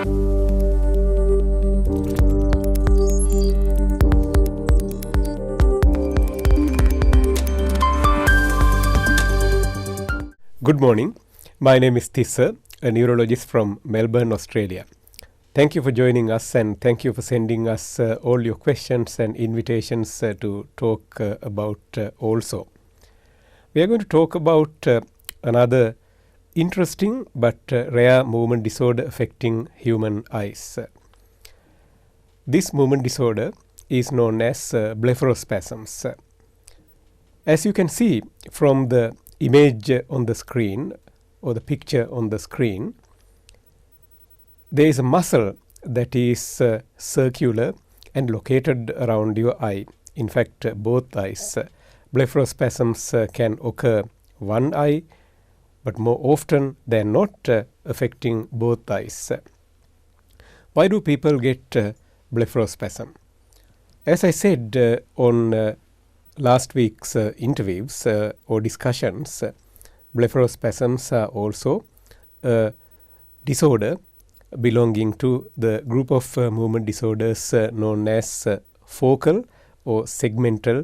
Good morning. My name is Tissa, a neurologist from Melbourne, Australia. Thank you for joining us, and thank you for sending us all your questions and invitations to talk about also. We are going to talk about another interesting but rare movement disorder affecting human eyes. This movement disorder is known as blepharospasms. As you can see from the image on the screen or the picture on the screen, there is a muscle that is circular and located around your eye. In fact, both eyes. Blepharospasms can occur one eye, but more often than not affecting both eyes. Why do people get blepharospasm? As I said on last week's interviews or discussions, blepharospasms are also a disorder belonging to the group of movement disorders known as focal or segmental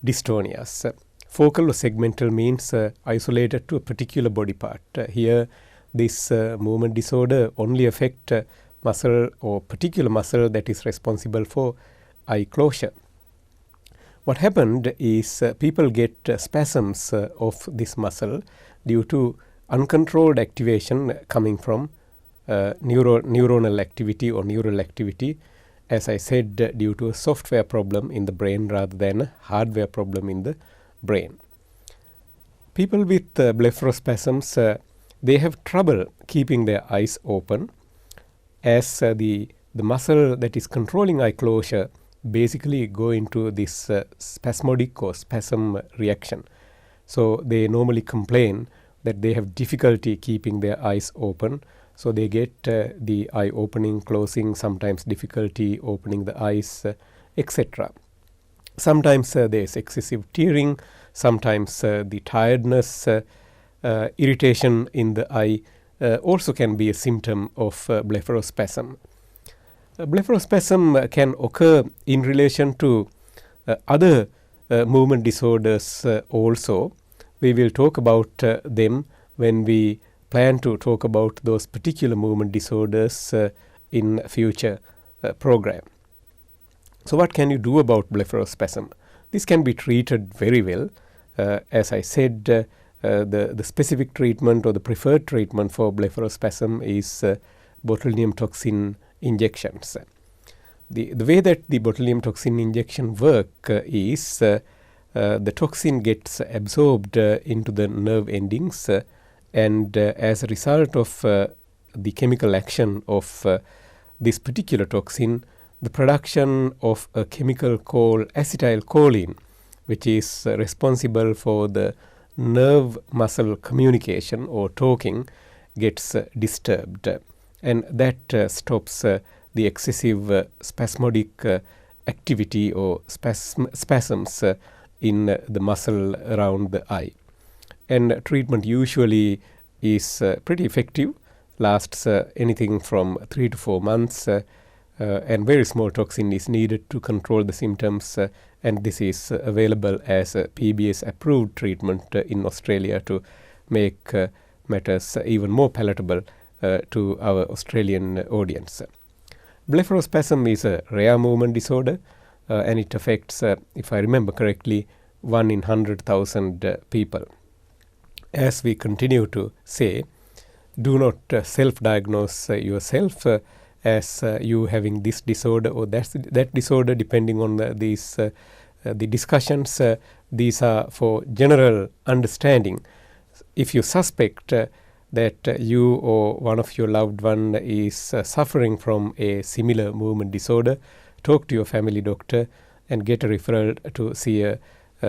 dystonias. Focal or segmental means isolated to a particular body part. Here, this movement disorder only affect muscle or particular muscle that is responsible for eye closure. What happened is people get spasms of this muscle due to uncontrolled activation coming from neuronal activity or neural activity, as I said, due to a software problem in the brain rather than a hardware problem in the brain. People with blepharospasms, they have trouble keeping their eyes open, as the muscle that is controlling eye closure basically go into this spasmodic or spasm reaction. So they normally complain that they have difficulty keeping their eyes open. So they get the eye opening, closing, sometimes difficulty opening the eyes, etc. Sometimes there is excessive tearing, sometimes the tiredness, irritation in the eye also can be a symptom of blepharospasm. Blepharospasm can occur in relation to other movement disorders also. We will talk about them when we plan to talk about those particular movement disorders in a future program. So what can you do about blepharospasm? This can be treated very well. As I said, the specific treatment or the preferred treatment for blepharospasm is botulinum toxin injections. The way that the botulinum toxin injection work is the toxin gets absorbed into the nerve endings, and as a result of the chemical action of this particular toxin, the production of a chemical called acetylcholine, which is responsible for the nerve muscle communication or talking, gets disturbed, and that stops the excessive spasmodic activity or spasms in the muscle around the eye. And treatment usually is pretty effective, lasts anything from 3 to 4 months, and very small toxin is needed to control the symptoms, and this is available as a PBS approved treatment in Australia to make matters even more palatable to our Australian audience. Blepharospasm is a rare movement disorder, and it affects, if I remember correctly, 1 in 100,000 people. As we continue to say, do not self-diagnose yourself as you having this disorder or that disorder, depending on the discussions. These are for general understanding. If you suspect that you or one of your loved one is suffering from a similar movement disorder, talk to your family doctor and get a referral to see a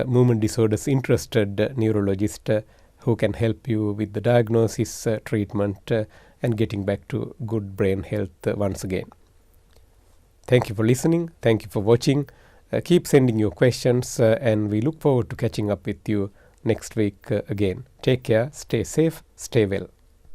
movement disorders interested neurologist who can help you with the diagnosis, treatment, and getting back to good brain health once again. Thank you for listening. Thank you for watching. Keep sending your questions, and we look forward to catching up with you next week again. Take care, stay safe, stay well.